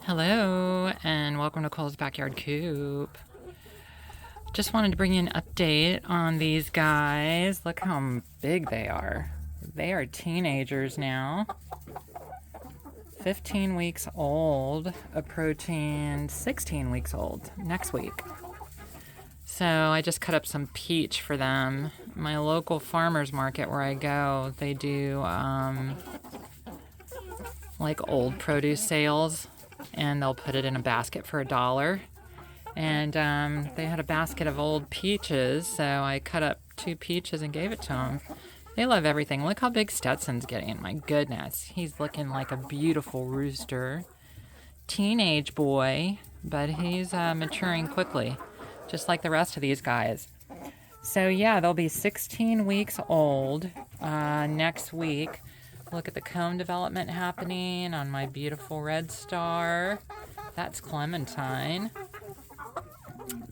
Hello, and welcome to Cole's Backyard Coop. Just wanted to bring you an update on these guys. Look how big they are. They are teenagers now. 15 weeks old, approaching 16 weeks old next week. So I just cut up some peach for them. My local farmer's market where I go, they do like old produce sales, and they'll put it in a basket for $1. And they had a basket of old peaches, so I cut up 2 peaches and gave it to them. They love everything. Look how big Stetson's getting. My goodness. He's looking like a beautiful rooster. Teenage boy, but he's maturing quickly, just like the rest of these guys. So yeah, they'll be 16 weeks old next week. Look at the comb development happening on my beautiful red star. That's Clementine.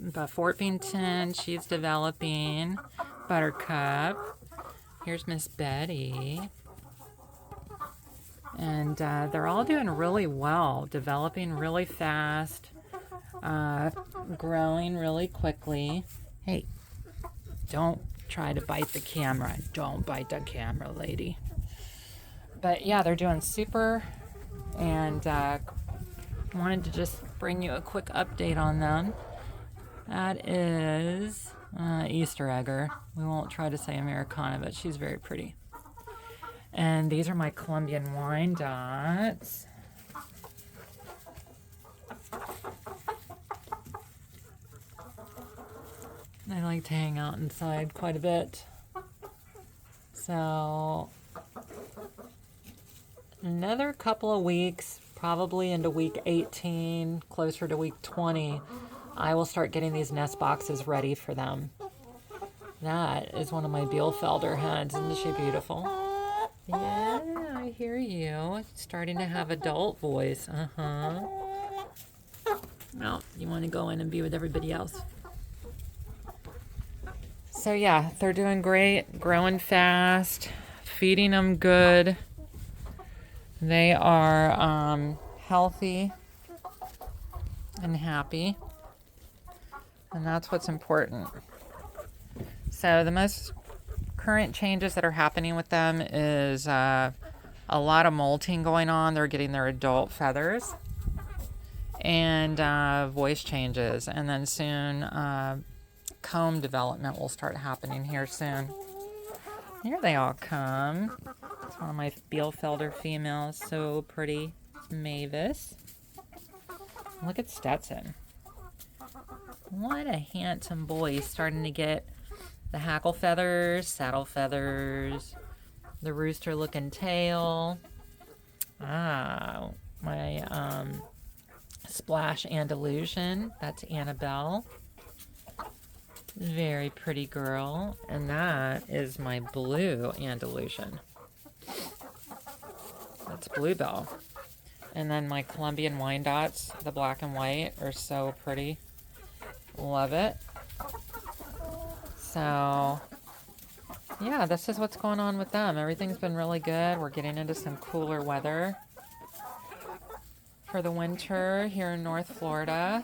But Fort Beington, she's developing. Buttercup. Here's Miss Betty. And they're all doing really well, developing really fast, growing really quickly. Hey, don't try to bite the camera. Don't bite the camera, lady. But yeah, they're doing super, and wanted to just bring you a quick update on them. That is Easter egger. We won't try to say Americana, but she's very pretty. And these are my Colombian wine dots. They like to hang out inside quite a bit. So another couple of weeks, probably into week 18, closer to week 20, I will start getting these nest boxes ready for them. That is one of my Bielefelder hens. Isn't she beautiful? Yeah, I hear you. Starting to have adult voice. Well, you want to go in and be with everybody else. So yeah, they're doing great, growing fast, feeding them good. They are healthy and happy. And that's what's important. So the most current changes that are happening with them is a lot of molting going on. They're getting their adult feathers and voice changes. And then soon comb development will start happening here soon. Here they all come. It's one of my Bielefelder females. So pretty. Mavis. Look at Stetson. What a handsome boy. He's starting to get the hackle feathers, saddle feathers, the rooster looking tail. My Splash Andalusian. That's Annabelle. Very pretty girl. And that is my blue Andalusian. That's Bluebell. And then my Colombian wine dots, the black and white, are so pretty. Love it. So, yeah, this is what's going on with them. Everything's been really good. We're getting into some cooler weather for the winter here in North Florida.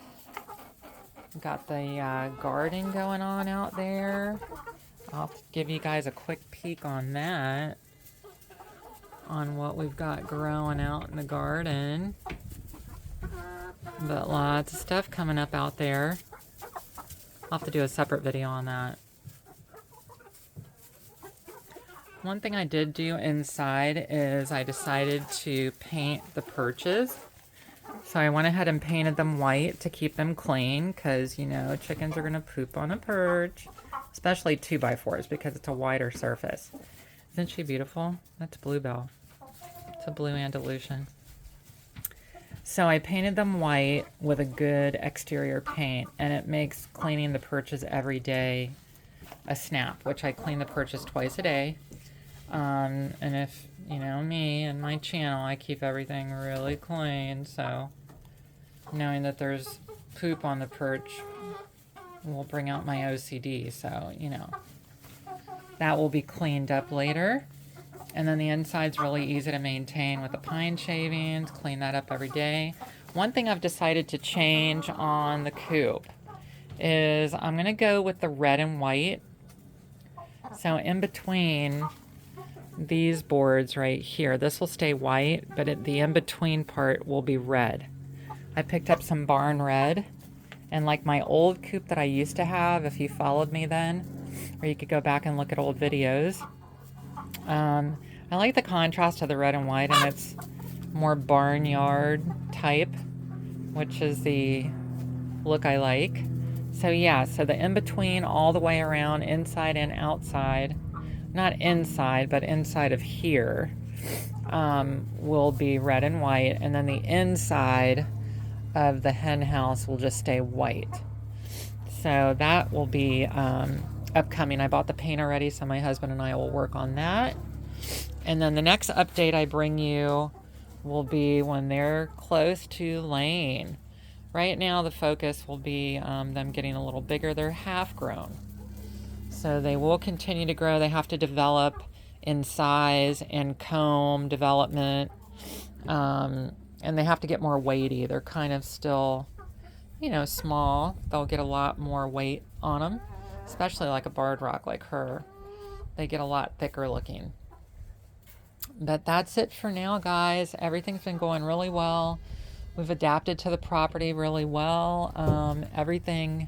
Got the garden going on out there. I'll give you guys a quick peek on that, on what we've got growing out in the garden. But lots of stuff coming up out there. I'll have to do a separate video on that. One thing I did do inside is I decided to paint the perches. So I went ahead and painted them white to keep them clean, because, you know, chickens are going to poop on a perch, especially 2x4s, because it's a wider surface. Isn't she beautiful? That's Bluebell. It's a blue Andalusian. So I painted them white with a good exterior paint, and it makes cleaning the perches every day a snap, which I clean the perches twice a day. And if, you know me and my channel, I keep everything really clean, so knowing that there's poop on the perch will bring out my OCD, so, you know, that will be cleaned up later. And then the inside's really easy to maintain with the pine shavings. Clean that up every day. One thing I've decided to change on the Coop is I'm going to go with the red and white. So in between these boards right here, this will stay white, but the in-between part will be red. I picked up some barn red, and like my old Coop that I used to have, if you followed me then, or you could go back and look at old videos. I like the contrast of the red and white, and it's more barnyard type, which is the look I like. So yeah, so the in-between all the way around, inside and outside, not inside, but inside of here, will be red and white, and then the inside of the hen house will just stay white. So that will be upcoming. I bought the paint already, so my husband and I will work on that. And then the next update I bring you will be when they're close to laying. Right now the focus will be them getting a little bigger. They're half grown. So they will continue to grow. They have to develop in size and comb development. And they have to get more weighty. They're kind of still, small. They'll get a lot more weight on them, especially like a barred rock like her. They get a lot thicker looking. But that's it for now, guys. Everything's been going really well. We've adapted to the property really well. Everything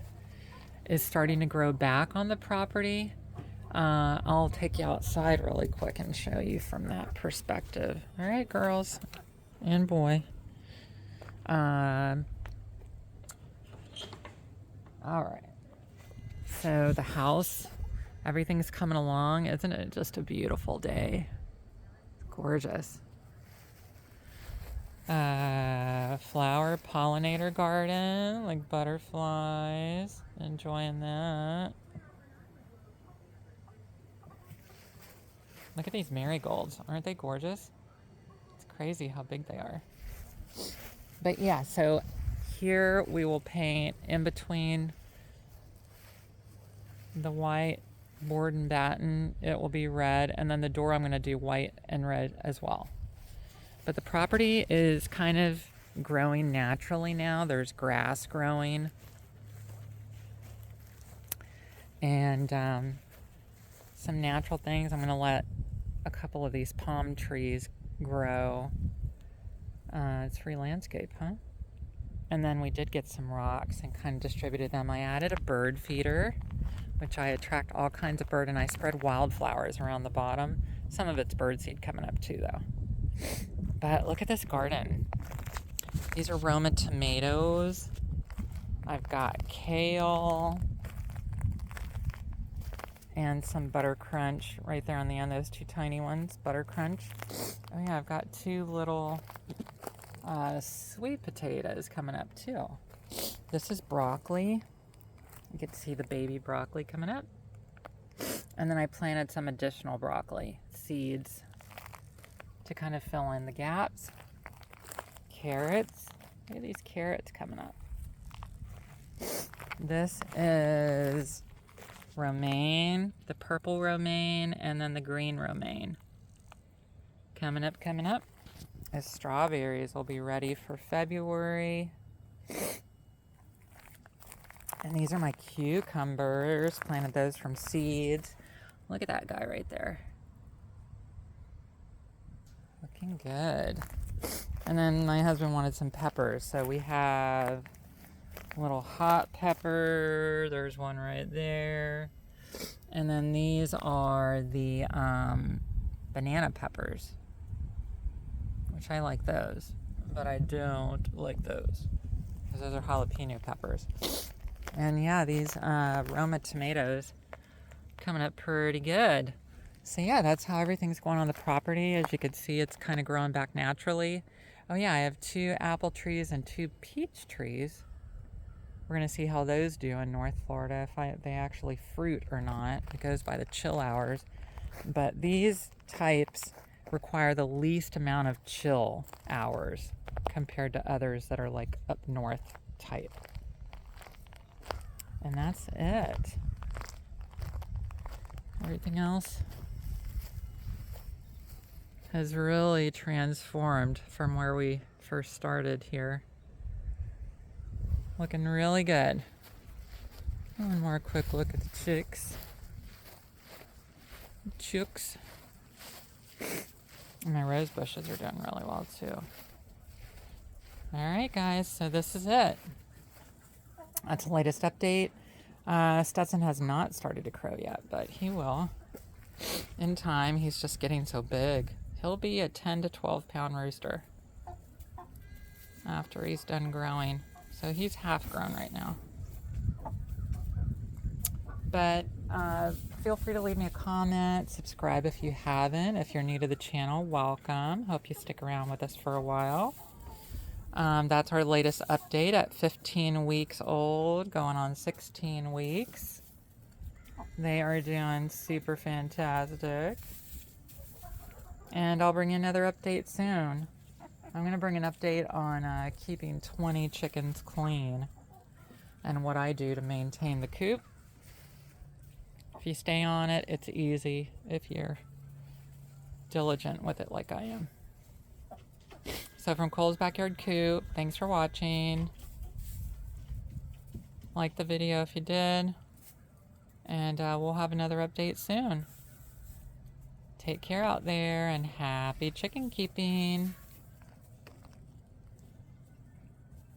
is starting to grow back on the property. I'll take you outside really quick and show you from that perspective. All right, girls and boy. All right. So the house, everything's coming along. Isn't it just a beautiful day? Gorgeous. Flower pollinator garden, like butterflies. Enjoying that. Look at these marigolds. Aren't they gorgeous? It's crazy how big they are. But yeah, so here we will paint in between the white board and batten. It will be red, and then the door I'm going to do white and red as well. But the property is kind of growing naturally now. There's grass growing. And some natural things. I'm going to let a couple of these palm trees grow. It's free landscape, huh? And then we did get some rocks and kind of distributed them. I added a bird feeder, which I attract all kinds of bird, and I spread wildflowers around the bottom. Some of it's birdseed coming up too, though. But look at this garden. These are Roma tomatoes. I've got kale and some butter crunch right there on the end, those two tiny ones, butter crunch. Oh yeah, I've got two little sweet potatoes coming up too. This is broccoli. You can see the baby broccoli coming up. And then I planted some additional broccoli seeds to kind of fill in the gaps. Carrots. Look at these carrots coming up. This is romaine, the purple romaine, and then the green romaine. Coming up. As strawberries will be ready for February. And these are my cucumbers. Planted those from seeds. Look at that guy right there. Looking good. And then my husband wanted some peppers. So we have a little hot pepper. There's one right there. And then these are the banana peppers, which I like those. But I don't like those, because those are jalapeno peppers. And yeah, these Roma tomatoes coming up pretty good. So yeah, that's how everything's going on the property. As you can see, it's kind of growing back naturally. Oh yeah, I have 2 apple trees and 2 peach trees. We're going to see how those do in North Florida, if they actually fruit or not. It goes by the chill hours. But these types require the least amount of chill hours compared to others that are like up north type. And that's it. Everything else has really transformed from where we first started here. Looking really good. One more quick look at the chicks. Chooks. And my rose bushes are doing really well too. Alright guys, so this is it. That's the latest update. Stetson has not started to crow yet, but he will. In time, he's just getting so big. He'll be a 10 to 12 pound rooster after he's done growing. So he's half grown right now. But feel free to leave me a comment, subscribe if you haven't. If you're new to the channel, welcome. Hope you stick around with us for a while. That's our latest update at 15 weeks old, going on 16 weeks. They are doing super fantastic. And I'll bring you another update soon. I'm going to bring an update on keeping 20 chickens clean and what I do to maintain the coop. If you stay on it, it's easy if you're diligent with it like I am. So from Cole's Backyard Coop, thanks for watching. Like the video if you did. And we'll have another update soon. Take care out there and happy chicken keeping.